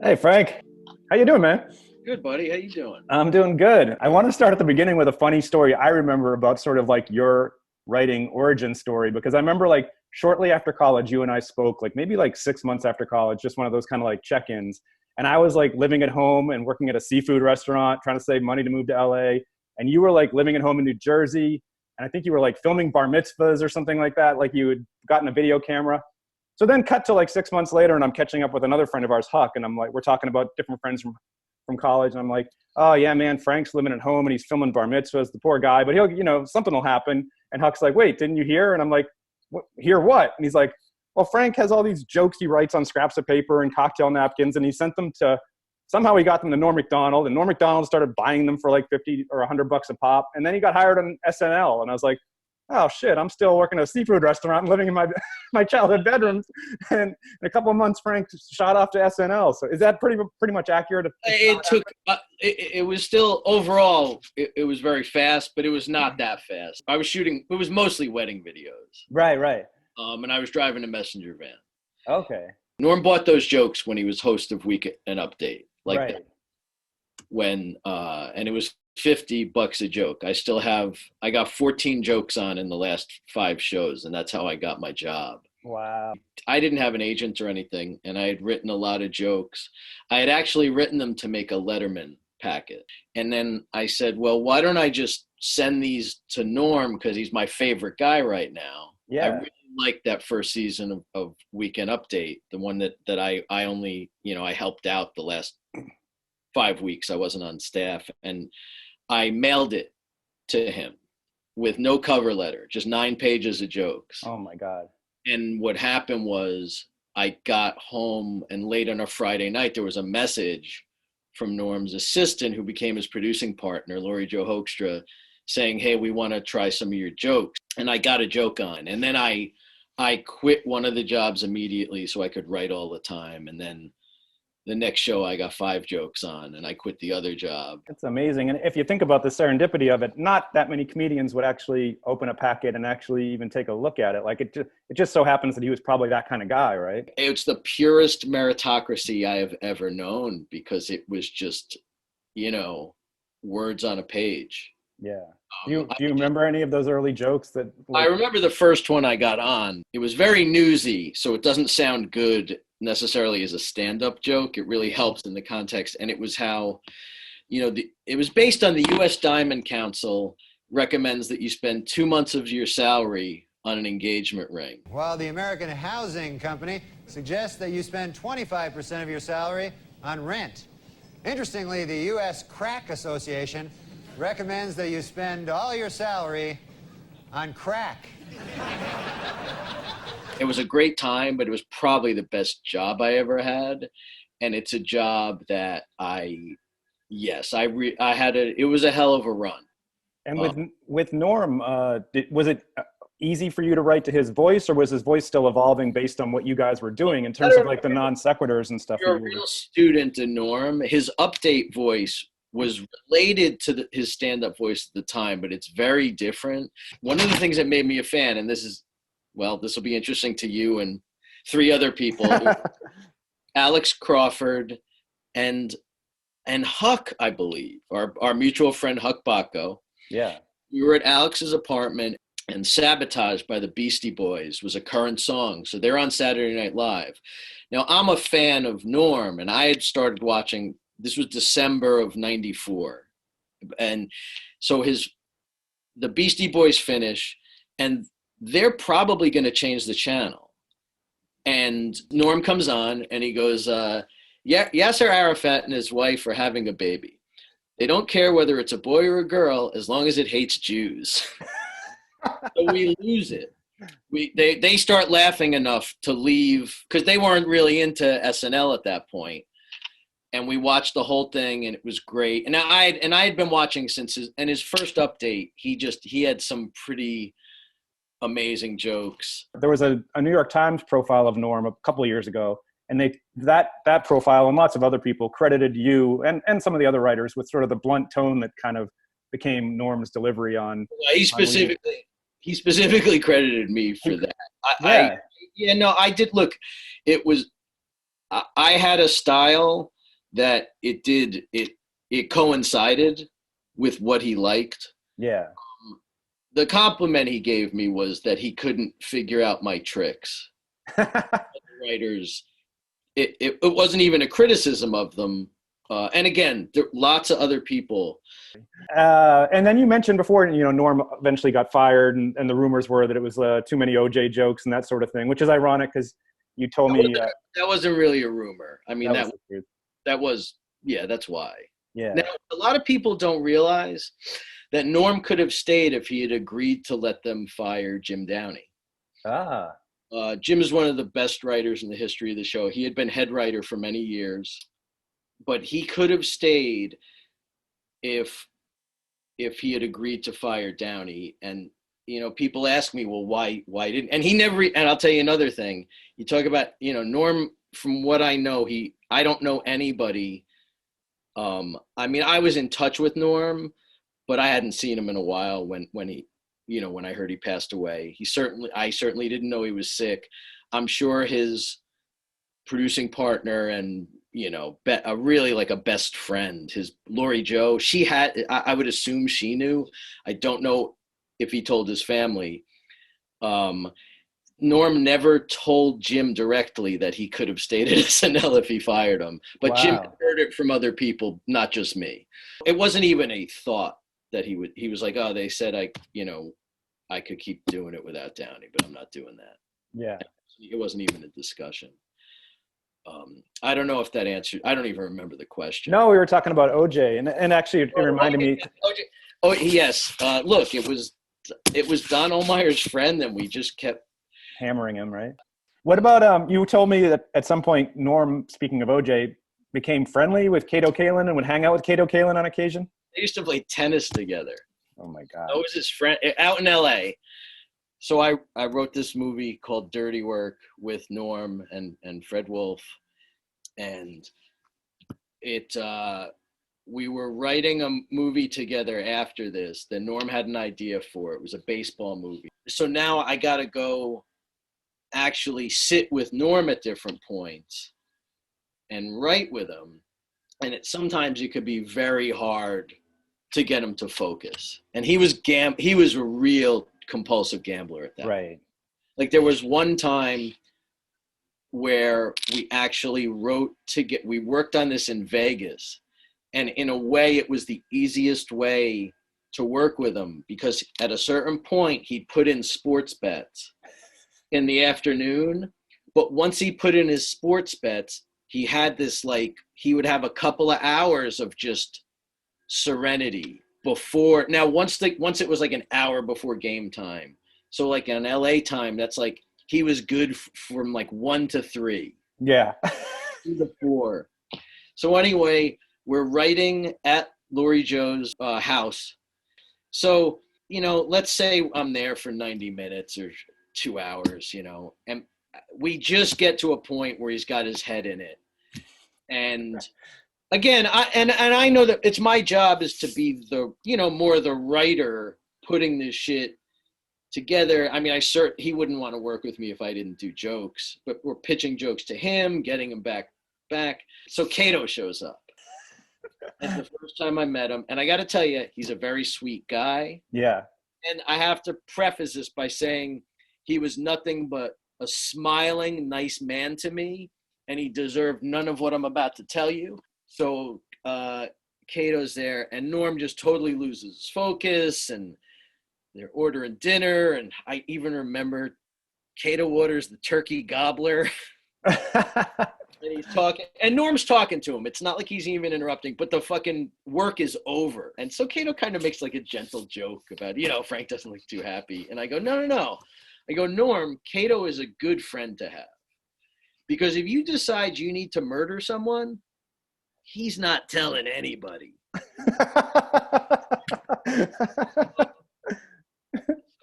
Hey Frank, how you doing, man? Good, buddy. How you doing? I'm doing good. I want to start at the beginning with a funny story I remember about sort of like your writing origin story because I remember like shortly after college, you and I spoke like maybe like 6 months after college, just one of those kind of like check-ins. And I was like living at home and working at a seafood restaurant, trying to save money to move to LA. And you were like living at home in New Jersey, and I think you were like filming bar mitzvahs or something like that. Like you had gotten a video camera. So then cut to like 6 months later, and I'm catching up with another friend of ours, Huck, and I'm like, we're talking about different friends from college, and I'm like, oh yeah, man, Frank's living at home and he's filming bar mitzvahs, the poor guy, but he'll, something will happen. And Huck's like, wait, didn't you hear? And I'm like, hear what? And he's like, well, Frank has all these jokes he writes on scraps of paper and cocktail napkins, and he sent them to, somehow he got them to Norm Macdonald, and Norm Macdonald started buying them for like 50 or $100 a pop, and then he got hired on SNL, and I was like, oh shit, I'm still working at a seafood restaurant and living in my my childhood bedrooms. And in a couple of months, Frank shot off to SNL. So is that pretty much accurate? It took. It was still overall. It was very fast, but it was not that fast. I was shooting. It was mostly wedding videos. Right, right. And I was driving a messenger van. Okay. Norm bought those jokes when he was host of Week and Update, like right. that. When and it was $50 a joke. I got 14 jokes on in the last 5 shows, and that's how I got my job. Wow. I didn't have an agent or anything, and I had written a lot of jokes. I had actually written them to make a Letterman packet. And then I said, well, why don't I just send these to Norm, because he's my favorite guy right now. Yeah. I really liked that first season of Weekend Update, the one that I only, I helped out the last 5 weeks. I wasn't on staff, and I mailed it to him with no cover letter, just 9 pages of jokes. Oh my God. And what happened was I got home, and late on a Friday night, there was a message from Norm's assistant, who became his producing partner, Lori Jo Hoekstra, saying, hey, we want to try some of your jokes. And I got a joke on. And then I quit one of the jobs immediately so I could write all the time. And then the next show I got 5 jokes on, and I quit the other job. It's amazing. And if you think about the serendipity of it, not that many comedians would actually open a packet and actually even take a look at it. Like it just so happens that he was probably that kind of guy, right? It's the purest meritocracy I have ever known, because it was just, words on a page. Yeah. Do you remember any of those early jokes that? I remember the first one I got on. It was very newsy, so it doesn't sound good necessarily as a stand-up joke. It really helps in the context. And it was how, it was based on the U.S. Diamond Council recommends that you spend 2 months of your salary on an engagement ring, while the American Housing Company suggests that you spend 25% of your salary on rent. Interestingly, the U.S. Crack Association recommends that you spend all your salary on crack. It was a great time, but it was probably the best job I ever had. And it's a job that it was a hell of a run. And with Norm, was it easy for you to write to his voice, or was his voice still evolving based on what you guys were doing in terms of like the non sequiturs and stuff? You're a real student in Norm. His update voice was related to his stand-up voice at the time, but it's very different. One of the things that made me a fan, and this will be interesting to you and 3 other people, Alex Crawford and Huck, I believe, our mutual friend Huck Bacco. Yeah. We were at Alex's apartment, and Sabotage by the Beastie Boys was a current song. So they're on Saturday Night Live. Now, I'm a fan of Norm, and I had started watching, this was December of 94. And so the Beastie Boys finish, and they're probably going to change the channel. And Norm comes on, and he goes, Yasser Arafat and his wife are having a baby. They don't care whether it's a boy or a girl, as long as it hates Jews. So we lose it. They start laughing enough to leave, because they weren't really into SNL at that point. And we watched the whole thing, and it was great. And I had been watching since his first update. He had some pretty amazing jokes. There was a New York Times profile of Norm a couple of years ago, and that profile and lots of other people credited you and some of the other writers with sort of the blunt tone that kind of became Norm's delivery on. He specifically credited me for that. I did. Look, it was, I had a style that it coincided with what he liked. Yeah. The compliment he gave me was that he couldn't figure out my tricks. Writers, it wasn't even a criticism of them. And again, there lots of other people. And then you mentioned before, Norm eventually got fired, and the rumors were that it was too many OJ jokes and that sort of thing, which is ironic because you told me that wasn't really a rumor. I mean, that was that's why. Yeah. Now, a lot of people don't realize that Norm could have stayed if he had agreed to let them fire Jim Downey. Jim is one of the best writers in the history of the show. He had been head writer for many years, but he could have stayed if he had agreed to fire Downey. And people ask me, well, why didn't? And he never. And I'll tell you another thing. You talk about Norm. From what I know, I don't know anybody. I mean, I was in touch with Norm, but I hadn't seen him in a while when he, when I heard he passed away. I certainly didn't know he was sick. I'm sure his producing partner and, really like a best friend, his Lori Jo, I would assume she knew. I don't know if he told his family. Norm never told Jim directly that he could have stayed at SNL if he fired him, but Jim heard it from other people, not just me. It wasn't even a thought that he was like, oh, they said I could keep doing it without Downey, but I'm not doing that. Yeah. It wasn't even a discussion. I don't know if that answered. I don't even remember the question. No, we were talking about OJ, and actually it reminded me. OJ. Oh yes. Look, it was Don Ohlmeyer's friend, and we just kept hammering him, right? What about you told me that at some point Norm, speaking of OJ, became friendly with Kato Kaelin and would hang out with Kato Kaelin on occasion? They used to play tennis together. Oh my God. That was his friend out in LA. So I wrote this movie called Dirty Work with Norm and Fred Wolf, and we were writing a movie together after this that Norm had an idea for. It was a baseball movie. So now I got to go actually sit with Norm at different points and write with him. And sometimes it could be very hard to get him to focus. And he was a real compulsive gambler at that. Right. Like there was one time where we actually we worked on this in Vegas. And in a way, it was the easiest way to work with him because at a certain point, he'd put in sports bets in the afternoon. But once he put in his sports bets, he had this, he would have a couple of hours of just serenity before. Now, once it was like an hour before game time. So like on LA time, that's like, he was good from 1 to 3. Yeah. 2 to 4. So anyway, we're writing at Lori Jo's house. So, let's say I'm there for 90 minutes or 2 hours, and we just get to a point where he's got his head in it. And again, I know that it's my job is to be the, more the writer putting this shit together. I mean, he wouldn't want to work with me if I didn't do jokes, but we're pitching jokes to him, getting him back. So Kato shows up. That's the first time I met him. And I got to tell you, he's a very sweet guy. Yeah. And I have to preface this by saying he was nothing but a smiling, nice man to me. And he deserved none of what I'm about to tell you. So Kato's there, and Norm just totally loses his focus, and they're ordering dinner. And I even remember Kato orders the turkey gobbler. And he's talking, and Norm's talking to him. It's not like he's even interrupting, but the fucking work is over. And so Kato kind of makes a gentle joke about, Frank doesn't look too happy. And I go, no. I go, Norm, Kato is a good friend to have. Because if you decide you need to murder someone, he's not telling anybody.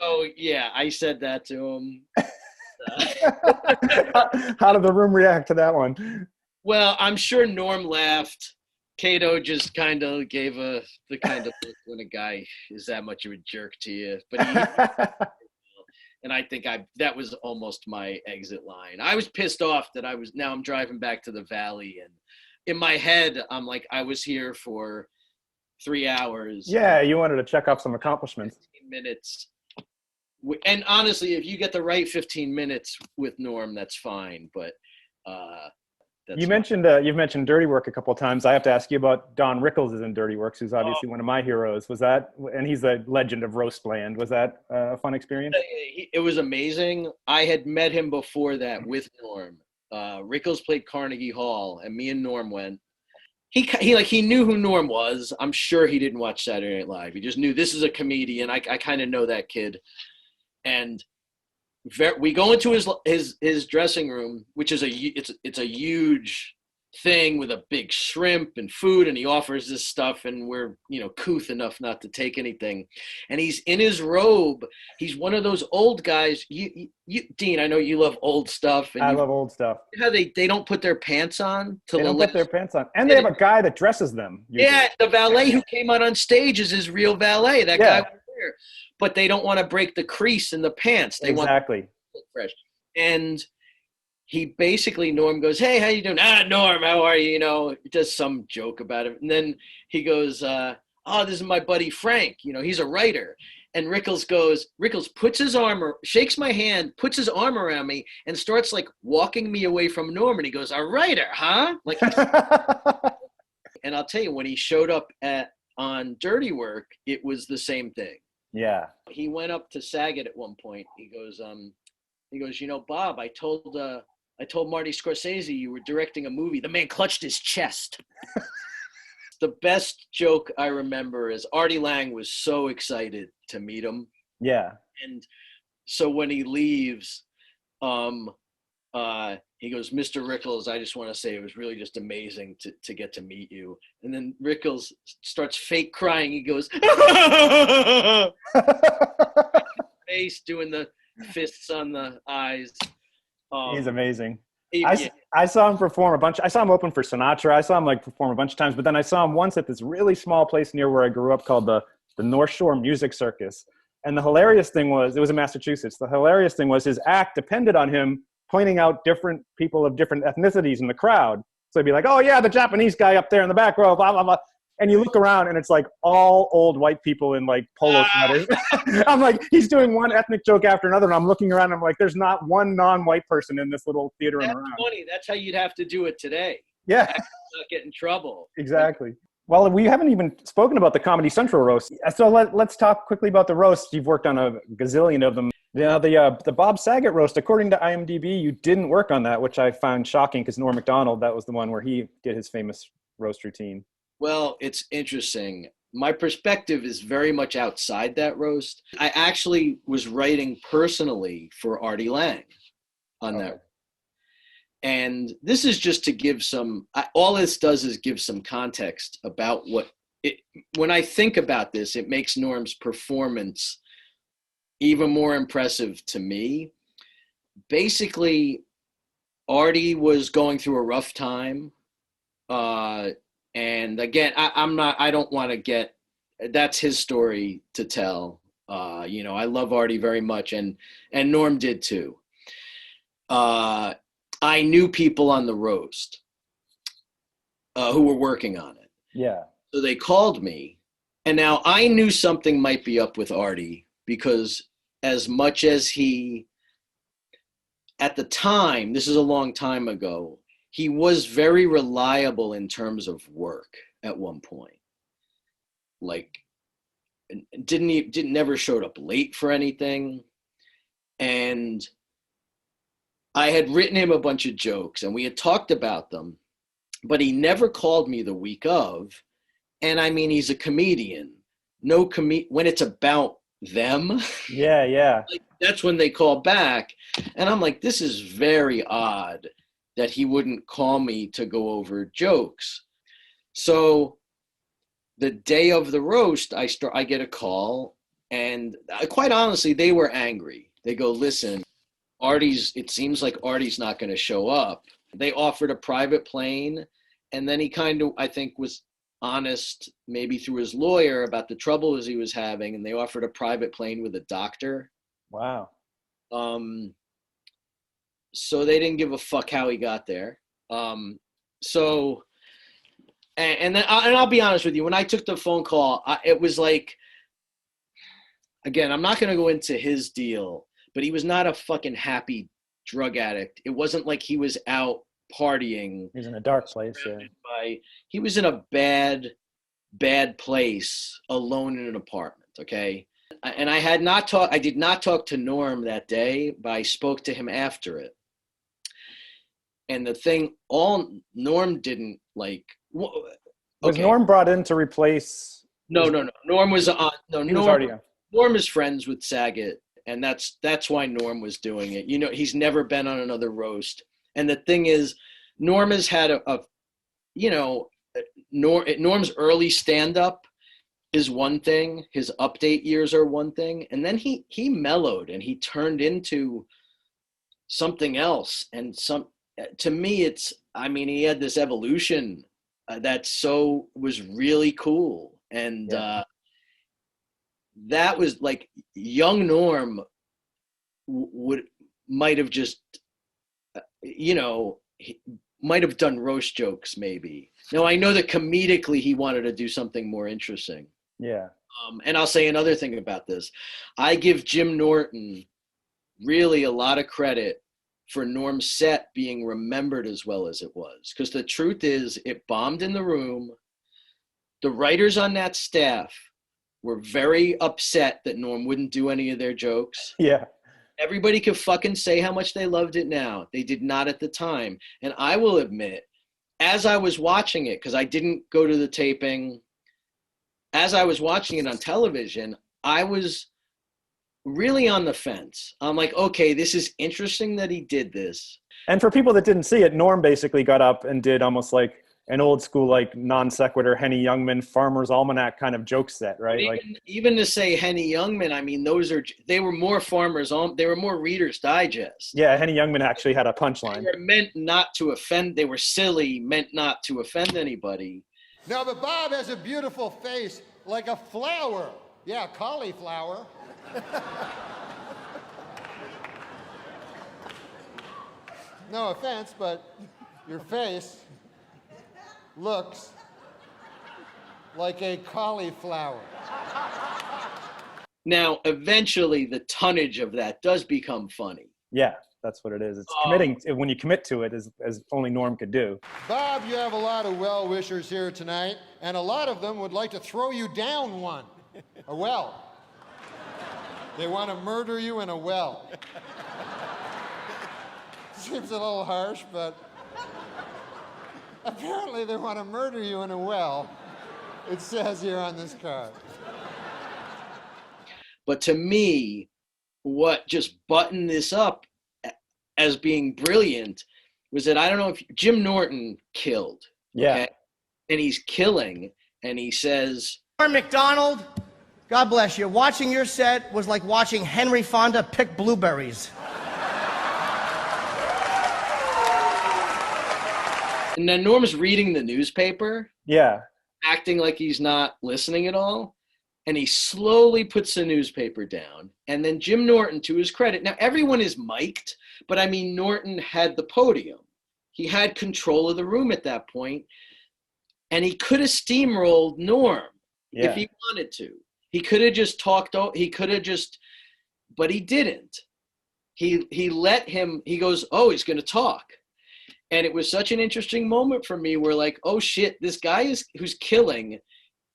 So, yeah, I said that to him. How did the room react to that one? Well, I'm sure Norm laughed. Kato just kind of gave the kind of look when a guy is that much of a jerk to you. But And I think that was almost my exit line. I was pissed off that now I'm driving back to the Valley, and in my head, I'm like, I was here for 3 hours. Yeah, you wanted to check off some accomplishments. 15 minutes. And honestly, if you get the right 15 minutes with Norm, that's fine. But you've mentioned Dirty Work a couple of times. I have to ask you about Don Rickles is in Dirty Works, who's obviously one of my heroes. Was that, and he's a legend of roast land. Was that a fun experience? It was amazing. I had met him before that with Norm. Rickles played Carnegie Hall, and me and Norm went. He knew who Norm was. I'm sure he didn't watch Saturday Night Live. He just knew this is a comedian. I kind of know that kid. And we go into his dressing room, which is it's a huge thing with a big shrimp and food, and he offers this stuff, and we're couth enough not to take anything. And he's in his robe. He's one of those old guys. You Dean, I know you love old stuff. And I love old stuff. How they don't put their pants on. They don't put their pants on, and they have a guy that dresses them. Usually. Yeah, the valet who came out on stage is his real valet. That guy was there. But they don't want to break the crease in the pants. They want to look fresh. And he basically, Norm goes, "Hey, how you doing?" Norm, how are you? He does some joke about it. And then he goes, "Oh, this is my buddy Frank. He's a writer." And Rickles puts his arm, shakes my hand, puts his arm around me, and starts like walking me away from Norm. And he goes, "A writer, huh?" Like, and I'll tell you, when he showed up on Dirty Work, it was the same thing. Yeah. He went up to Saget at one point. He goes, "Bob, I told Marty Scorsese you were directing a movie." The man clutched his chest. The best joke I remember is Artie Lange was so excited to meet him. Yeah. And so when he leaves, he goes, "Mr. Rickles, I just want to say it was really just amazing to get to meet you." And then Rickles starts fake crying. He goes, face doing the fists on the eyes. He's amazing. I saw him perform a bunch. I saw him open for Sinatra. I saw him perform a bunch of times, but then I saw him once at this really small place near where I grew up called the North Shore Music Circus. And the hilarious thing was, it was in Massachusetts. The hilarious thing was his act depended on him pointing out different people of different ethnicities in the crowd. So he'd be like, "Oh yeah, the Japanese guy up there in the back row, blah, blah, blah." And you look around and it's like all old white people in polo sweaters. I'm like, he's doing one ethnic joke after another. And I'm looking around and I'm like, there's not one non-white person in this little theater. That's funny. That's how you'd have to do it today. Yeah. Not get in trouble. Exactly. Well, we haven't even spoken about the Comedy Central roast. So let's talk quickly about the roast. You've worked on a gazillion of them. The Bob Saget roast, according to IMDb, you didn't work on that, which I found shocking because Norm MacDonald, that was the one where he did his famous roast routine. Well, it's interesting. My perspective is very much outside that roast. I actually was writing personally for Artie Lange on that. And this is just to give all this does is give some context about when I think about this, it makes Norm's performance even more impressive to me. Basically, Artie was going through a rough time. And again, I don't want to that's his story to tell. I love Artie very much, and Norm did too. I knew people on the roast who were working on it. Yeah. So they called me, and now I knew something might be up with Artie because as much as at the time, this is a long time ago, he was very reliable in terms of work at one point. Never showed up late for anything. And I had written him a bunch of jokes and we had talked about them, but he never called me the week of. And I mean, he's a comedian. When it's about them. Yeah. That's when they call back. And I'm like, this is very odd that he wouldn't call me to go over jokes. So the day of the roast, I get a call, and quite honestly, they were angry. They go, "Listen, it seems like Artie's not going to show up." They offered a private plane, and then he kind of, I think, was honest, maybe through his lawyer, about the troubles he was having, and they offered a private plane with a doctor. Wow. So they didn't give a fuck how he got there. So, and then, and I'll be honest with you, when I took the phone call, it was like, again, I'm not going to go into his deal, but he was not a fucking happy drug addict. It wasn't like he was out partying. He's in a dark place. Yeah. He was in a bad place, alone in an apartment. Okay. And I did not talk to Norm that day, but I spoke to him after it. And the thing, all Norm didn't like. Was Norm brought in to replace? No. Norm was on. No, he was already on. Norm is friends with Saget, and that's why Norm was doing it. You know, he's never been on another roast. And the thing is, Norm has had Norm's early stand-up is one thing. His update years are one thing, and then he mellowed and he turned into something else. And to me, he had this evolution that was really cool. And that was like young Norm might have just, might have done roast jokes maybe. Now I know that comedically he wanted to do something more interesting. Yeah. And I'll say another thing about this. I give Jim Norton really a lot of credit for Norm's set being remembered as well as it was. Because the truth is, it bombed in the room. The writers on that staff were very upset that Norm wouldn't do any of their jokes. Yeah. Everybody can fucking say how much they loved it now. They did not at the time. And I will admit, as I was watching it, because I didn't go to the taping, as I was watching it on television, I was really on the fence. I'm like, okay, this is interesting that he did this. And for people that didn't see it, Norm basically got up and did almost like an old school, like non sequitur Henny Youngman Farmer's Almanac kind of joke set, right? Even to say Henny Youngman, they were more they were more Reader's Digest. Yeah, Henny Youngman actually had a punchline. They were meant not to offend. They were silly, meant not to offend anybody. No, but Bob has a beautiful face, like a flower. Yeah, cauliflower. No offense, but your face looks like a cauliflower. Now, eventually, the tonnage of that does become funny. Yeah, that's what it is. It's committing. When you commit to it, as only Norm could do. Bob, you have a lot of well-wishers here tonight, and a lot of them would like to throw you down one. A well. They want to murder you in a well. Seems a little harsh, but apparently they want to murder you in a well. It says here on this card. But to me, what just buttoned this up as being brilliant was that, I don't know if Jim Norton killed. Yeah. Okay? And he's killing, and he says, MacDonald, God bless you. Watching your set was like watching Henry Fonda pick blueberries. and then Norm's reading the newspaper. Yeah. Acting like he's not listening at all. And he slowly puts the newspaper down. And then Jim Norton, to his credit, now everyone is mic'd, but I mean, Norton had the podium. He had control of the room at that point, and he could have steamrolled Norm if he wanted to. He could have just talked, but he didn't. He let him, he goes, oh, he's going to talk. And it was such an interesting moment for me where, like, oh shit, this guy who's killing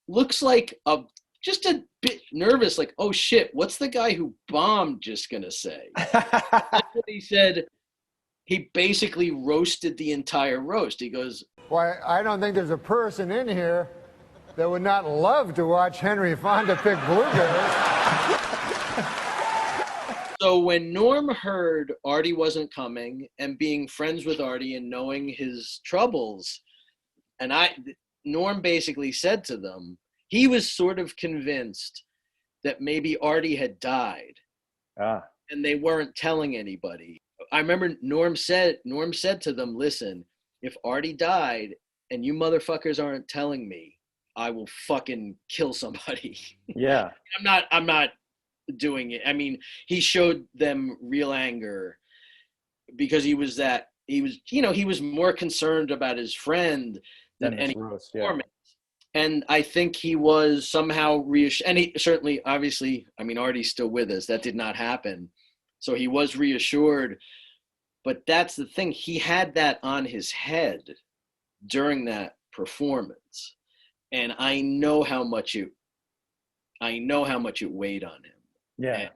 looks like just a bit nervous, like, oh shit, what's the guy who bombed just gonna say? That's what he said. He basically roasted the entire roast. He goes, why, I don't think there's a person in here that would not love to watch Henry Fonda pick blueberries. So when Norm heard Artie wasn't coming, and being friends with Artie and knowing his troubles, and Norm basically said to them, he was sort of convinced that maybe Artie had died, and they weren't telling anybody. I remember Norm said to them, listen, if Artie died and you motherfuckers aren't telling me, I will fucking kill somebody. Yeah. I'm not doing it. I mean, he showed them real anger because he was more concerned about his friend than any performance. And I think he was somehow reassured. And he certainly, obviously, I mean, Artie's still with us. That did not happen. So he was reassured. But that's the thing. He had that on his head during that performance. And I know how much it weighed on him. Yeah.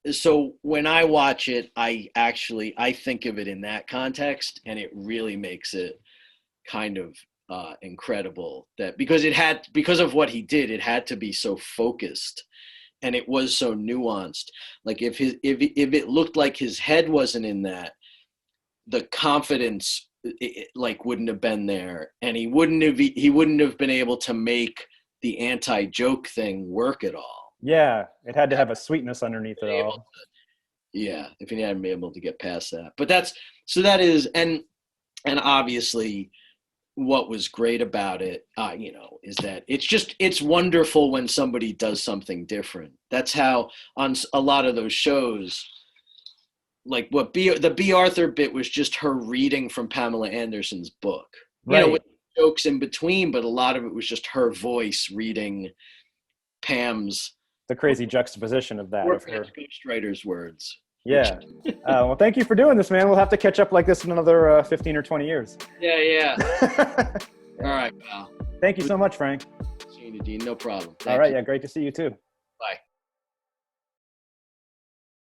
And so when I watch it, I think of it in that context, and it really makes it kind of incredible that because of what he did, it had to be so focused, and it was so nuanced. Like if it looked like his head wasn't in that, the confidence wouldn't have been there, and he wouldn't have been able to make the anti-joke thing work at all. Yeah, it had to have a sweetness underneath it all. If he hadn't been able to get past that. But that is, and obviously what was great about it, is that it's wonderful when somebody does something different. That's how on a lot of those shows, like the B. Arthur bit was just her reading from Pamela Anderson's book, right. With jokes in between, but a lot of it was just her voice reading Pam's. The crazy juxtaposition of that. Of her ghostwriter's words. Yeah. Well, thank you for doing this, man. We'll have to catch up like this in another 15 or 20 years. Yeah. All right, pal. Thank you so much, Frank. Dean, no problem. All right. Yeah, great to see you too.